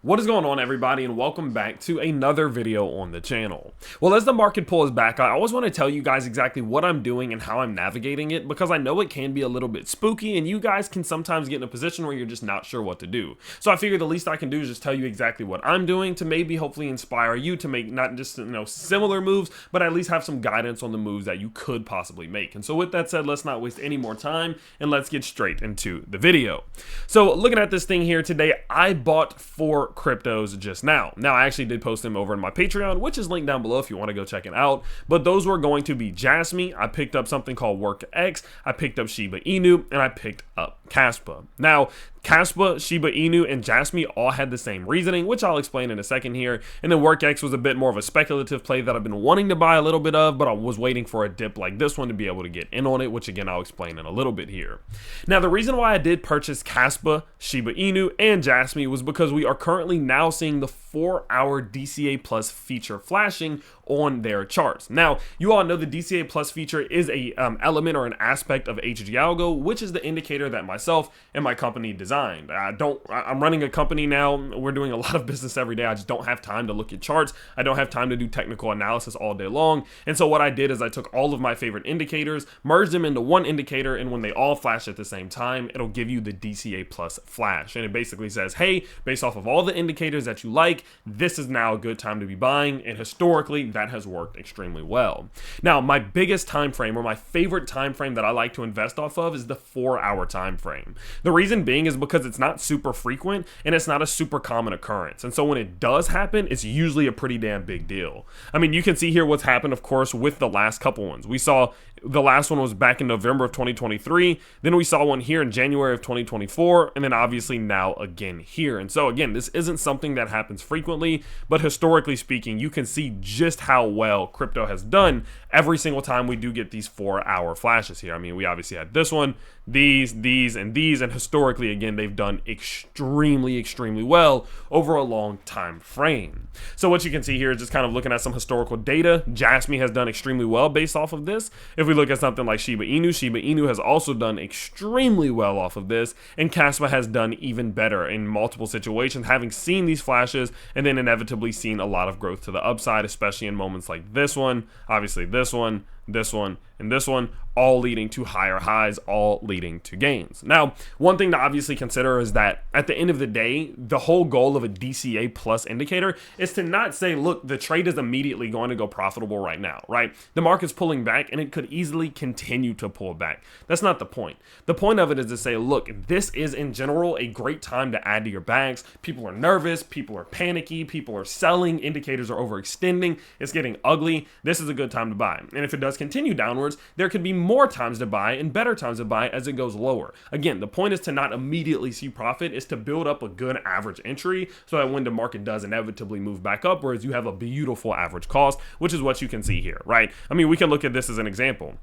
What is going on, everybody, and welcome back to another video on the channel. Well, as the market pulls back, I always want to tell you guys exactly what I'm doing and how I'm navigating it, because I know it can be a little bit spooky and you guys can sometimes get in a position where you're just not sure what to do. So I figured the least I can do is just tell you exactly what I'm doing to maybe hopefully inspire you to make not just similar moves, but at least have some guidance on the moves that you could possibly make. And so with that said, let's not waste any more time and let's get straight into the video. So looking at this thing here today, I bought 4 cryptos just now. I actually did post them over in my Patreon, which is linked down below if you want to go check it out. But those were going to be JASMY. I picked up something called WorkX. I picked up SHIBA INU, and I picked up Kaspa. Now, Kaspa, SHIBA INU, and JASMY all had the same reasoning, which I'll explain in a second here. And then WorkX was a bit more of a speculative play that I've been wanting to buy a little bit of, but I was waiting for a dip like this one to be able to get in on it, which again, I'll explain in a little bit here. Now, the reason why I did purchase Kaspa, SHIBA INU, and JASMY was because we are currently now seeing the 4-hour DCA Plus feature flashing on their charts. Now, you all know the DCA Plus feature is a element or an aspect of HG Algo, which is the indicator that myself and my company designed. I'm running a company now. We're doing a lot of business every day. I just don't have time to look at charts. I don't have time to do technical analysis all day long. And so what I did is I took all of my favorite indicators, merged them into one indicator, and when they all flash at the same time, it'll give you the DCA Plus flash. And it basically says, hey, based off of all the indicators that you like, this is now a good time to be buying. And historically, that has worked extremely well. Now, my biggest time frame, or my favorite time frame that I like to invest off of, is the 4-hour time frame. The reason being is because it's not super frequent and it's not a super common occurrence. And so when it does happen, it's usually a pretty damn big deal. I mean, you can see here what's happened, of course, with the last couple ones. We saw the last one was back in November of 2023. Then we saw one here in January of 2024. And then obviously now again here. And so again, this isn't something that happens frequently, but historically speaking, you can see just how well crypto has done every single time we do get these 4-hour flashes here. I mean, we obviously had this one, these, and historically, again, they've done extremely well over a long time frame. So what you can see here is just kind of looking at some historical data. JASMY has done extremely well based off of this. If we look at something like SHIBA Inu has also done extremely well off of this, and Kaspa has done even better in multiple situations, having seen these flashes and then inevitably seen a lot of growth to the upside, especially in moments like this one, obviously this one, and this one, all leading to higher highs, all leading to gains. Now, one thing to obviously consider is that at the end of the day, the whole goal of a DCA Plus indicator is to not say, look, the trade is immediately going to go profitable right now, right? The market's pulling back and it could easily continue to pull back. That's not the point. The point of it is to say, look, this is in general a great time to add to your bags. People are nervous, people are panicky, people are selling, indicators are overextending, it's getting ugly. This is a good time to buy. And if it does continue downwards, there could be more times to buy and better times to buy as it goes lower. Again, the point is to not immediately see profit, is to build up a good average entry so that when the market does inevitably move back up, whereas you have a beautiful average cost, which is what you can see here, right? I mean, we can look at this as an example.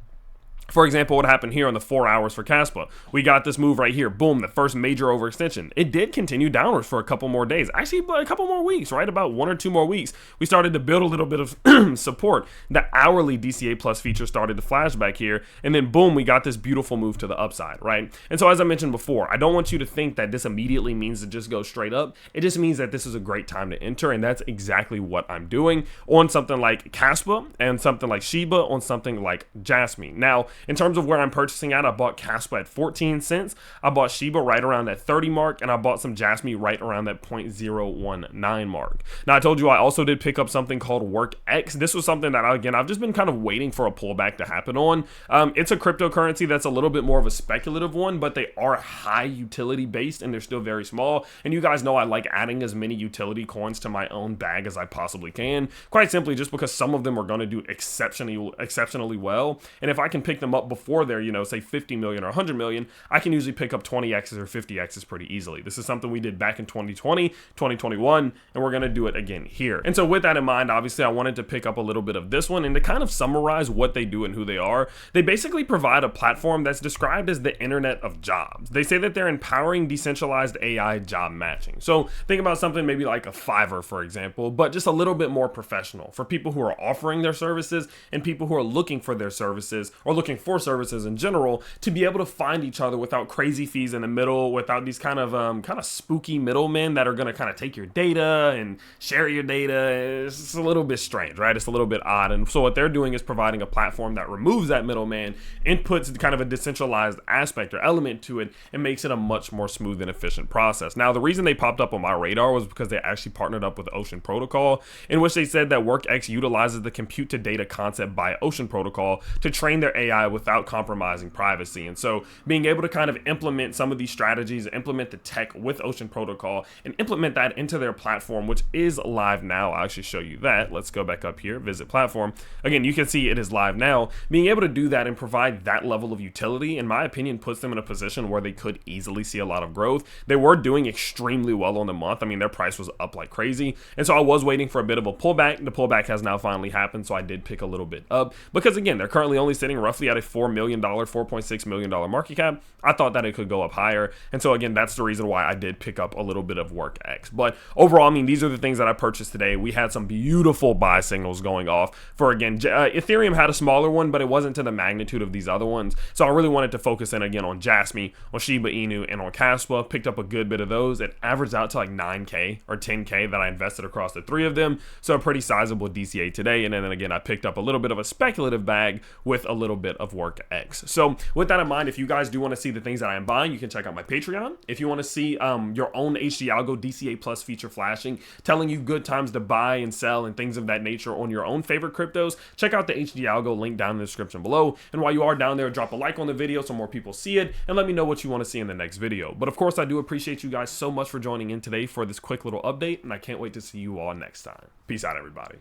For example, what happened here on the 4 hours for Kaspa. We got this move right here. Boom, the first major overextension. It did continue downwards for a couple more days. Actually, a couple more weeks, right? About 1 or 2 more weeks. We started to build a little bit of support. The hourly DCA Plus feature started to flash back here. And then boom, we got this beautiful move to the upside, right? And so as I mentioned before, I don't want you to think that this immediately means to just go straight up. It just means that this is a great time to enter. And that's exactly what I'm doing on something like Kaspa and something like SHIBA, on something like JASMY. Now, in terms of where I'm purchasing at, I bought Kaspa at 14 cents. I bought SHIBA right around that 30 mark, and I bought some JASMY right around that 0.019 mark. Now, I told you I also did pick up something called WorkX. This was something that, again, I've just been kind of waiting for a pullback to happen on. It's a cryptocurrency that's a little bit more of a speculative one, but they are high utility based, and they're still very small. And you guys know I like adding as many utility coins to my own bag as I possibly can, quite simply just because some of them are going to do exceptionally well. And if I can pick them up before they're, say 50 million or 100 million, I can usually pick up 20x's or 50x's pretty easily. This is something we did back in 2020, 2021, and we're going to do it again here. And so with that in mind, obviously I wanted to pick up a little bit of this one and to kind of summarize what they do and who they are. They basically provide a platform that's described as the internet of jobs. They say that they're empowering decentralized AI job matching. So think about something maybe like a Fiverr, for example, but just a little bit more professional for people who are offering their services and people who are looking for their services or looking paying for services in general to be able to find each other without crazy fees in the middle, without these kind of spooky middlemen that are going to kind of take your data and share your data. It's a little bit strange, right? It's a little bit odd. And so what they're doing is providing a platform that removes that middleman and puts kind of a decentralized aspect or element to it and makes it a much more smooth and efficient process. Now, the reason they popped up on my radar was because they actually partnered up with Ocean Protocol, in which they said that WorkX utilizes the compute to data concept by Ocean Protocol to train their AI without compromising privacy. And so being able to kind of implement some of these strategies, implement the tech with Ocean Protocol and implement that into their platform, which is live now. I'll actually show you that. Let's go back up here, visit platform. Again, you can see it is live now. Being able to do that and provide that level of utility, in my opinion, puts them in a position where they could easily see a lot of growth. They were doing extremely well on the month. I mean, their price was up like crazy. And so I was waiting for a bit of a pullback. The pullback has now finally happened. So I did pick a little bit up because, again, they're currently only sitting roughly at a $4 million, $4.6 million market cap. I thought that it could go up higher. And so, again, that's the reason why I did pick up a little bit of WorkX. But overall, I mean, these are the things that I purchased today. We had some beautiful buy signals going off for, again, Ethereum had a smaller one, but it wasn't to the magnitude of these other ones. So I really wanted to focus in again on JASMY, on SHIBA INU, and on Kaspa. Picked up a good bit of those. It averaged out to like 9K or 10K that I invested across the three of them. So a pretty sizable DCA today. And then again, I picked up a little bit of a speculative bag with a little bit of WorkX. So with that in mind, if you guys do want to see the things that I am buying, you can check out my Patreon. If you want to see your own HD Algo DCA Plus feature flashing, telling you good times to buy and sell and things of that nature on your own favorite cryptos, check out the HD Algo link down in the description below. And while you are down there, drop a like on the video so more people see it and let me know what you want to see in the next video. But of course, I do appreciate you guys so much for joining in today for this quick little update, and I can't wait to see you all next time. Peace out, everybody.